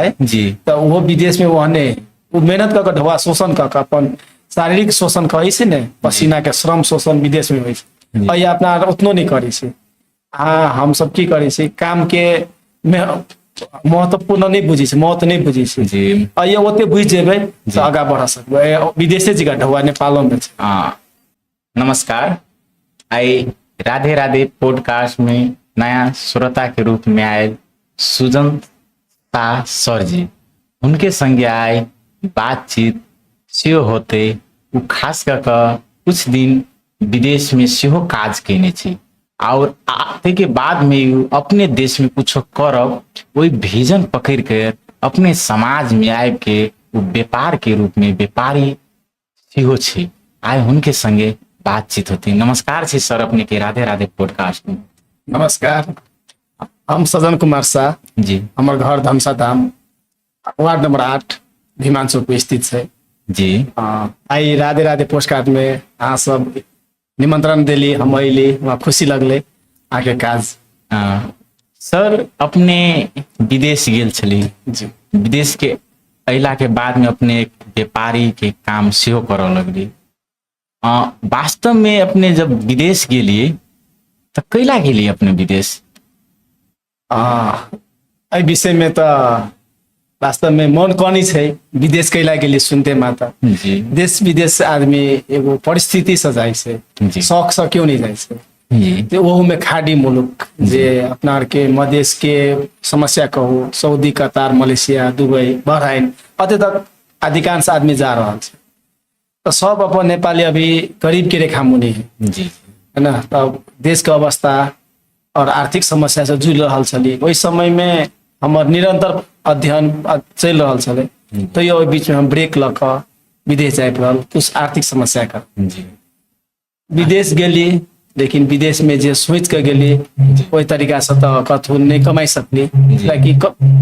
है जी तो वो विदेश में वहने वो मेहनत कर ढवा शोषण कर अपन शारीरिक शोषण करे से ने पसीना के श्रम शोषण विदेश में होइ जी। और ये अपना उतनो नहीं करे से। हाँ हम सब की करे से काम के महत्वपूर्ण नहीं बुझी से महत्व नहीं बुझी से जी और ये ओते बुझ जेबे तो आगा बढ़ सकबे विदेशे जगह ढवा नेपाल में छै। नमस्कार। आई राधे राधे पॉडकास्ट में नया श्रोता के रूप में आए सुजन शाह सर जी, उनके संगे आए बातचीत सेहो होते वो खास कर कुछ दिन विदेश में सेहो काज केने छी और आते के बाद में वो अपने देश में कुछ करब वही विजन पकड़ कर अपने समाज में आए के वो व्यापार के रूप में व्यापारी सेहो छी। आए उनके संगे बातचीत होती। नमस्कार छी सर अपने के राधे राधे पॉडकास्ट में। नमस्कार, हम सजन कुमार शाह जी हमार घर धमसा धाम वार्ड नंबर 8 भीमान चौक स्थित है जी। आई राधे राधे पोस्टकार्ड में अहाँ सब निमंत्रण दिली हम अली वहाँ खुशी लगले आगे काज। सर अपने विदेश गेल छली जी विदेश के अला के बाद में अपने एक व्यापारी के काम सेहो करऽ लगली। वास्तव में अपने जब विदेश गेलिए तो कैला गेलिए अपने विदेश? एहि विषय में तो वास्तव में मन कनी छै विदेश कैला के लिए सुनते माता जी देश विदेश आदमी एगो परिस्थिति से जाय छै जी शौक से क्यों नहीं जाय छै जी तो ओहू में खाड़ी मुल्क जे अपना आर के मधेश के समस्या कहू सऊदी कतार मलेशिया दुबई बहराइन अते तक अधिकांश आदमी जा रहा है तो सब अपन नेपाली अभी गरीब के रेखा मुनि जी है ना। तब देश के अवस्था और आर्थिक समस्या से जूझ रहा छली वही समय में हमार निरंतर अध्ययन चल रहा छले तो ये बीच में हम ब्रेक ल क विदेश जाए पड़ल कुछ आर्थिक समस्या का जी विदेश गेली लेकिन विदेश में जे सोच के गेली वही तरीका से तो कथू नहीं कमाई सकली ताकि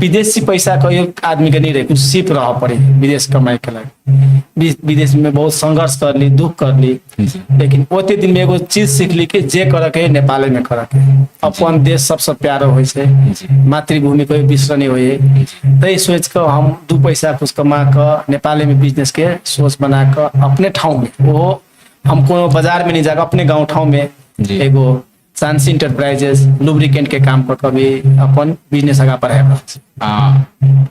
विदेशी पैसा का एक आदमी के नहीं रहे कुछ सिप रह पड़े विदेश कमाई के लगे विदेश में बहुत संघर्ष करली दुख करली लेकिन ओते दिन में एगो चीज सीखली कि जे करे के नेपाल में करे के अपन देश सबसे प्यारो होइ छै मातृभूमि को विश्व नहीं होए तई सोच के हम दू पैसा कुछ कमा के नेपाल में बिजनेस के सोच बना के अपने ठाव में वो हम कोनो बाजार में नहीं जाकर अपने गांव ठाव में एगो चांसी इंटरप्राइजेस लुब्रिकेंट के काम पर कभी अपन बिजनेस आगा बढ़ाए।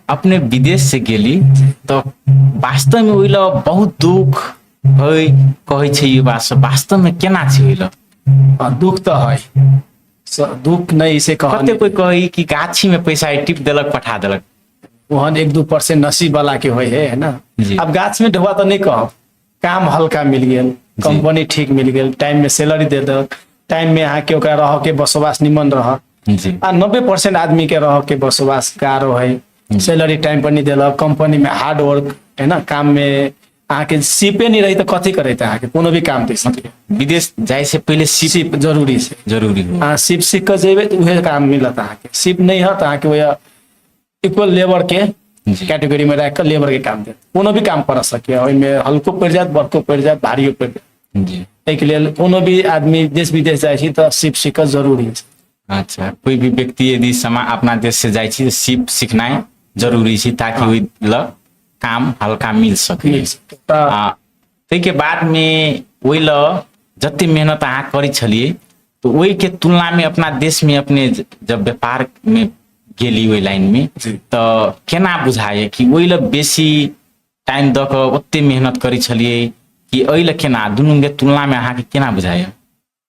अपने विदेश से गेली तो वास्तव में ओइला बहुत दुख होय कहै छै ई बात वास्तव में केना छै ओइला? दुख तो है दुख नहीं से कते कोई कही कि गाछी में पैसा टिप देलक पठा देलक वहन 1-2% नसीब वाला के होय है ना। अब गाछ में ढुआ तो नहीं कहब काम हल्का मिल गया कंपनी ठीक मिल गया टाइम में सैलरी दे दक टाइम में यहाँ के ओकरा रह के बसोबास निमन रह 90% आदमी के रह के बसोबास गारो है सैलरी टाइम पर नहीं दिलक कंपनी में हार्ड वर्क है ना काम में अहाँ के सिपे नहीं रही तो कथी करे अहाँ के कोनो भी काम दे सके। विदेश जाए से पहले सिप जरूरी है जरूरी हाँ सिप सीख कर जेबे तो वह काम मिलत अहाँ के सिप नहीं है तो अहाँ के वह इक्वल लेबर के कैटेगरी में रह कर लेबर के काम दे कोनो भी काम कर सके में हल्को पड़ जाए बड़को पड़ जाए भारी पड़ जाए एक लिए कोनो भी आदमी देश विदेश जाए तो सिप सीख जरूरी है। अच्छा कोई भी व्यक्ति यदि अपना देश से जाए तो सिप सीखना जरूरी है ताकि वही काम हल्का मिल सके। के बाद में वही जते मेहनत अहाँ करी छलिए तो वही के तुलना में अपना देश में अपने जब व्यापार में गेली वही लाइन में तो केना बुझाए कि वही बेसी टाइम द के ओते मेहनत करी छलिए कि अइला केना दुनू के तुलना में अहाँ के केना बुझाए?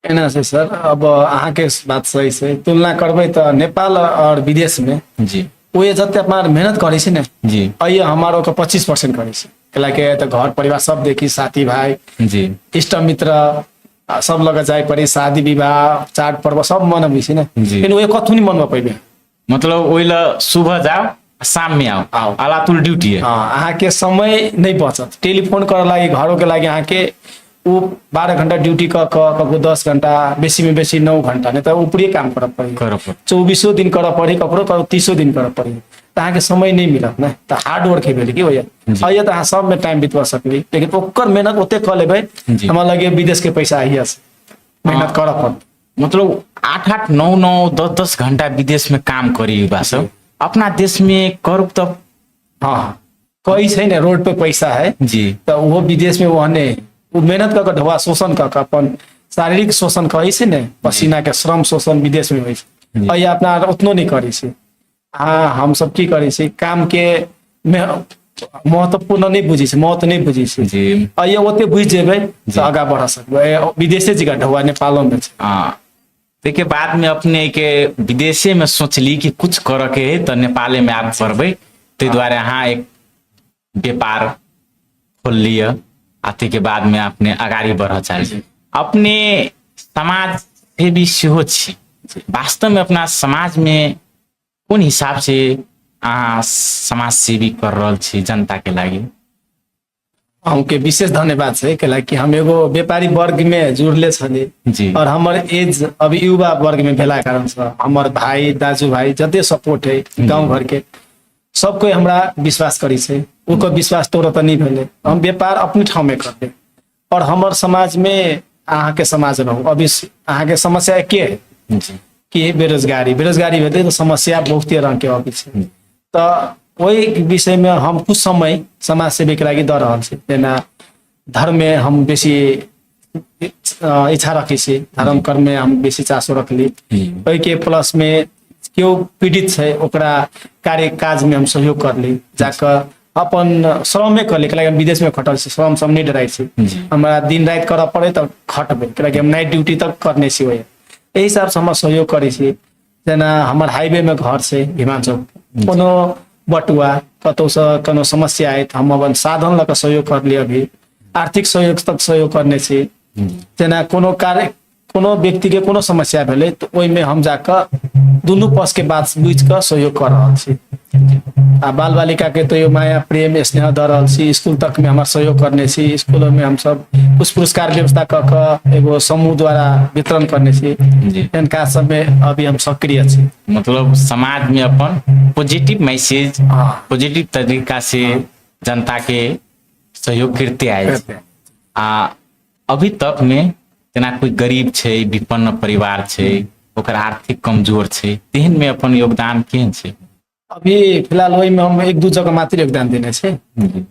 एना से सर अब अहाँ के बात सही से तुलना करबे तो नेपाल और विदेश में जी वो जते अपना मेहनत करे छै ने जी अइया हमारो के 25% करे छै कैलाकि तो घर परिवार सब देखी साथी भाई जी इष्ट मित्र सब लगे जाए पड़े शादी विवाह चाट पर्व सब मनबी छै ने लेकिन वो कथु नहीं मनबा पैबे मतलब ओइला सुबह जाओ शाम में आओ अलातुल ड्यूटी है। अहाँ के समय नहीं बचत टेलीफोन कर लगे घरों के लगे अहाँ के वो 12 घंटा ड्यूटी ककरो 10 घंटा बेसी में बेसी 9 घंटा नहीं तो ऊपरी काम कर पड़ी 24 दिन कर पड़ी ककरो 30 दिन कर पड़ी तो अहाँ के समय नहीं मिलत ना तो हार्ड वर्क है कि भैया अइया तो अहाँ सब में टाइम बितवा सकली लेकिन ओकर मेहनत ओते कर लेबै हमरा लगे विदेश के पैसा आइया मेहनत कर पड़ मतलब 8-8, 9-9, 10-10 घंटा विदेश में काम करी बा सब अपना देश में करूँ तो हाँ कोई छै ने रोड पे पैसा है जी तो वो विदेश में वहने वो मेहनत कर ढवा शोषण कर के अपन शारीरिक शोषण करै छै ने पसीना के श्रम शोषण विदेश में होइ छै जी। और ये अपना उतनो नहीं करै छै हाँ हम सब की करै छै काम के महत्वपूर्ण नहीं बुझै छै महत्व नहीं बुझै छै जी और ये ओते बुझ जेबै तो आगा बढ़ सकबै विदेशे जगह ढवा नेपालों में छै हाँ देखिए बाद में अपने के विदेशे में सोचली कि कुछ करे के है तो नेपाले में आप करबै ताहि दुआरे अहाँ एक व्यापार खोल लिया आते के बाद में अपने अगाड़ी बढ़ चाही अपने समाज सेवी सेहो छी वास्तव में अपना समाज में कोन हिसाब से अहाँ समाज सेवी कर रहल छी जनता के लागी हमके विशेष धन्यवाद छै कि हम एगो व्यापारी वर्ग में जुड़ले छली जी और हमर एज अभी युवा वर्ग में भेला कारण से हमर भाई दाजू भाई जते सपोर्ट है गांव घर के सब कोई हमरा विश्वास करी छै ओकर विश्वास तोड़ तो नहीं भेले हम व्यापार अपने ठाव में करते और हमर समाज में अहाँ के समाज रहू अभी अहाँ के समस्या एके है जी कि बेरोजगारी भेलै तो समस्या बहुते रंग के अभी छै तो वही विषय में हम कुछ समय समाज सेवी के लागि दऽ रहल छी जेना धर्म में हम बेसी इच्छा रखी छी धर्म कर्म में हम बेसी चासो रखली ओहि के प्लस में केओ पीड़ित छै ओकरा कार्य काज में हम सहयोग करली जाकर अपन श्रमे करली कैलाकि हम विदेश में खटल छी श्रम सब नहीं डराइ छी हमरा दिन रात करऽ पड़े तब खटबै कैलाकि हम नाइट ड्यूटी तक करने छी वही एहि हिसाब से हम सहयोग करै छी जेना हमर हाईवे में घर छै हिमाचल कोनो बटुआ कतौ से कोनो समस्या आए हम अपन साधन लऽ कऽ सहयोग करली अभी आर्थिक सहयोग तक सहयोग करने छी जेना कोनो कार्य कोनो व्यक्ति के कोनो समस्या भेलै तो ओहि में हम जाकर दुनू पक्ष के बात बुझ कऽ सहयोग कर रहल छी आ बाल बालिका के तो यो माया प्रेम स्नेह दऽ रहल छी स्कूल तक में हमार सहयोग करने छी स्कूलों में हम सब कुछ पुरस्कार व्यवस्था कऽ कऽ एगो समूह द्वारा वितरण करने छी इनका सब में अभी हम सक्रिय छी मतलब समाज में अपन पॉजिटिव मैसेज पॉजिटिव तरीका से जनता के सहयोग करते आए अभी तक में जेना कोई गरीब छै विपन्न परिवार छै ओकर आर्थिक कमजोर छै तेहन में अपन योगदान केहन छै अभी फिलहाल वही में हम एक दू जगह मात्र योगदान देने छै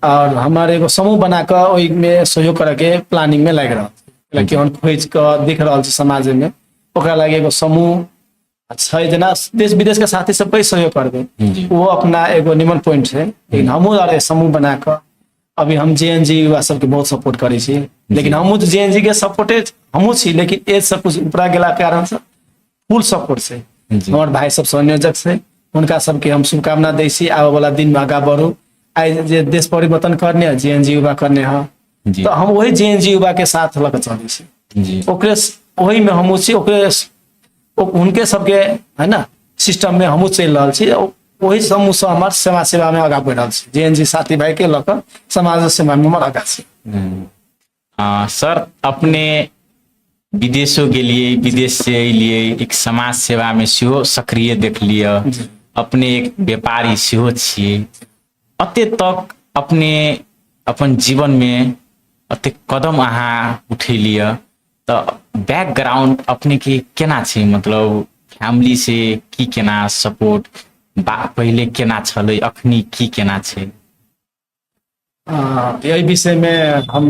और हमारे एगो समूह बना के ओहि में सहयोग करे के प्लानिंग में लागि रहल छै हम खोज के देख रहल छी समाज में ओकरा लागि एगो समूह छै जेना देश विदेश के साथी सब सहयोग करबै वो अपना एगो निमन पॉइंट छै लेकिन हमहूँ और समूह बना के अभी हम जेएनजी युवा सबके बहुत सपोर्ट करै छी लेकिन हमहूँ जेएनजी के सपोर्टेड हमहूँ छी लेकिन एज सब कुछ ऊपरा गेला के कारण से फुल सपोर्ट छै हमर भाई सब संयोजक छै उनका सबके हम शुभकामना दै छी आबे वाला दिन में आगा बढ़ू आइ जे देश परिवर्तन करने जेएनजी युवा करने है तो हम वही जेएनजी युवा के साथ लऽ कऽ चलै छी ओकरे वही में हमहूँ छी ओकरे उनके सबके है ना सिस्टम में हमहूँ चलि रहल छी वही समूह से हमार समाज सेवा में आगा बढ़ रहल छी जेएनजी साथी भाई के लऽ कऽ समाज सेवा में हमर आगा छी सर अपने विदेशों के लिए विदेश से लिए एक समाज सेवा में सेहो सक्रिय देख लिया अपने एक व्यापारी सेहो छियै अते तक अपने अपन जीवन में अते कदम अहाँ उठेलिए तो बैकग्राउंड अपने के केना छै मतलब फैमिली से की केना सपोर्ट पहले केना छलै अखनी की केना छै यही विषय में हम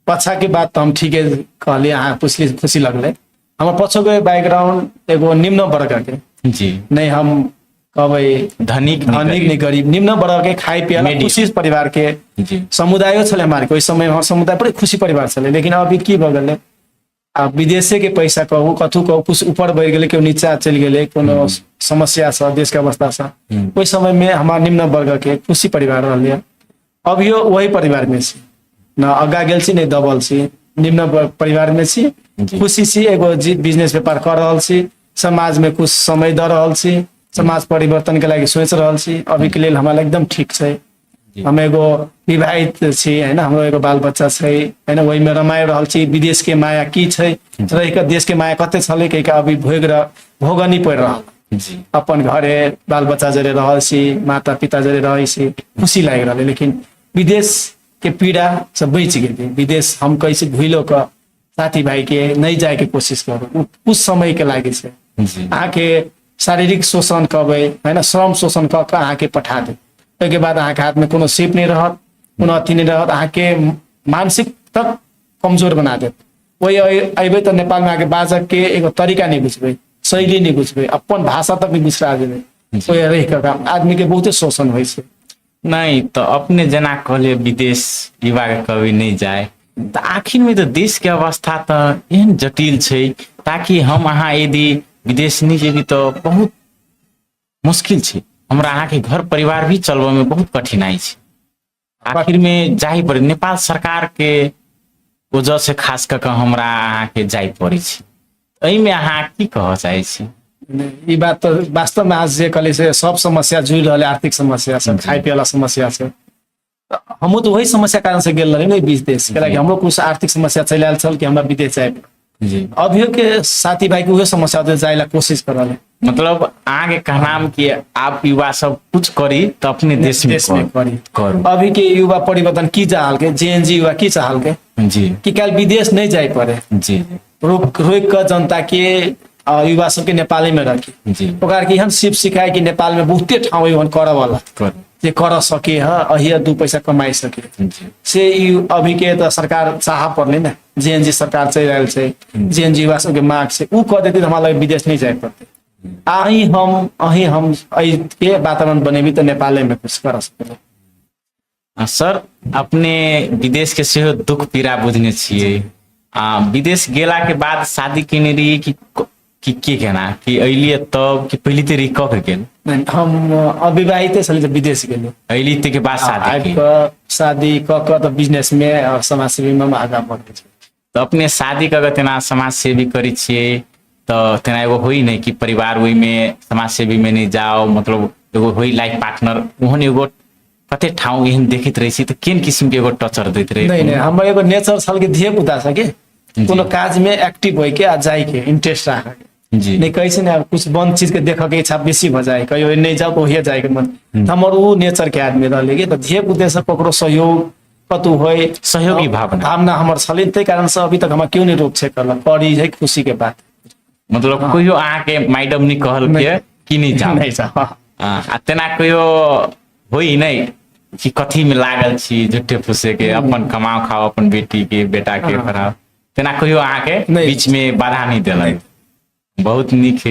पछा के बात तो हम ठीक है कहलिए अहाँ पुछली खुशी लगले हमार पछो के बैकग्राउंड एगो निम्न वर्ग के जी नहीं हम कहबै धनिक नहीं गरीब निम्न वर्ग के खाई पिया खुशी परिवार के समुदाय छले हमारे कोई समय हमारे समुदाय बड़े खुशी परिवार छले लेकिन अभी की भ गेलै अब विदेशे के पैसा कहू कथू कहू कुछ ऊपर बढ़ गेलै केओ नीचा चलि गेलै कोनो समस्या से देश के अवस्था से ओहि समय में हमार निम्न वर्ग के खुशी परिवार रहलै अभियो वही परिवार में छी न आगा गेल छी नहीं दबल छी निम्न परिवार में छी खुशी छी एगो बिजनेस व्यापार कर रहल छी समाज में कुछ समय दऽ रहल छी समाज परिवर्तन के लागि सोच रहल छी अभी के लिए हमारा एकदम ठीक छै हम एगो विवाहित छी है ना हमरो एगो बाल बच्चा छै है ना वही में रमाय रहल छी विदेश के माया की छै रह के देश के माया कते छलै कि अभी भोगनी पड़ रहल अपन घरे बाल बच्चा जरे रहल छी माता पिता जरे रहै छी खुशी लागि रहल लेकिन विदेश के पीड़ा से बच गेली विदेश हम कैसे भूलो के साथी भाई के नहीं जाए के कोशिश करू कुछ समय के लागे छै अहाँ के शारीरिक शोषण कहबै है ना श्रम शोषण कऽ के अहाँ के पठा दे ओहिके बाद अहाँके हाथ में कोनो सिप नहीं रहत, कोनो अथी नहीं रहत, अहाँके मानसिक तक कमजोर बना देत। वही अबे तो नेपाल में आके बाजक के एगो तरीका नहीं बुझबे, शैली नहीं बुझबे, अपन भाषा तक भी बिसरा देबे। ओहि रह के काम आदमी के बहुते शोषण होइ छै। नहीं तो अपने जना कहले विदेश युवा के कभी नहीं जाए, तो आखिर में तो देश के अवस्था तो एहन जटिल छै, ताकि हम अहाँ यदि विदेश नहीं जेबी तो बहुत मुश्किल छै। हमरा अहाँ के घर परिवार भी चलबे में बहुत कठिनाई छै। आखिर में जाही पड़े, नेपाल सरकार के वजह से खास कर हमरा अहाँ के जाय पड़े छै। एहि में अहाँ की कह चाहे छी? ई बात तो वास्तव में आज जे कहले से सब समस्या जुड़ रहा, आर्थिक समस्या से, खाए पिए वाला समस्या से, हमहूँ तो वही समस्या कारण से गेल रही नहीं विदेश, कि हमरो कुछ आर्थिक समस्या चल आयल छल कि हमरा विदेश जाए। जी अभियो के साथी भाई के उहे समस्या होते जाए ला कोशिश कर रहे। मतलब आगे कहनाम कि आप युवा सब कुछ करी तो अपने देश में करी। करू। अभी के युवा परिवर्तन की चाहल के, जेएनजी युवा की चाहल के जी कि कल विदेश नहीं जाए पड़े, जी रोक कर जनता के युवा सबके नेपाली में रखी। जी ओकरा के हम सिर्फ सिखाए कि नेपाल में बहुते ठाउँ एहन करे वाला जे कर सके अहिया 2 पैसा कमाई सके जी से अभी के तो सरकार चाह पड़ले ना, जेएनजी सरकार चल रहा है, जेएनजी युवा सबके मांग से उ कह देती हमारा विदेश नहीं जाए पड़ते। अही हम के वातावरण बनेबी तो नेपाले में कुछ कर सकते। सर अपने विदेश के सेहो दुख पीड़ा बुझने छिए। विदेश गेला के बाद शादी केने रही कि के केना कि अइलिए तब कि पहले ते रिक के गेल? हम अविवाहित छली जब विदेश गेलू, अइली के बाद शादी शादी क तो बिजनेस में और समाज सेवी में आगा बढ़े। तो अपने शादी क तेना समाज सेवी करी छिए, तो तेना एगो होई नहीं कि परिवार वही में समाज सेवी में नहीं जाओ, मतलब एगो होई लाइफ पार्टनर ओहन एगो कते ठाउँ एहन देखित रही छी, तो केन किस्म के एगो टचर दैत रहे? नहीं हमर एगो नेचर छल के ध्येय पुता सके कोनो काज में एक्टिव होई के आ जाए के इंटरेस्ट रख के जी नहीं कैसे ना कुछ बंद चीज के देख के इच्छा बेसी भ जाए, कहियो नहीं जाओ तो वही जाए के मन। हमर वो नेचर के आदमी रहले के तो ध्येय उद्देश्य ककरो सहयोग कतु होय सहयोगी भावना हमर छले, ते कारण से अभी तक हम क्यों नहीं रोक छे करल पड़ी है खुशी के बात। मतलब कोइयो अहाँ के मैडम नहीं कहल के कि नहीं जाओ? नहीं जाओ। आ तेना कोइयो होई नहीं कि कथी में लागल छी झुट्ठे फुसे के अपन कमाओ खाओ अपन बेटी के बेटा के पढ़ाओ, तेना कोइयो अहाँ के बीच में बाधा नहीं देलक? बहुत नीक है।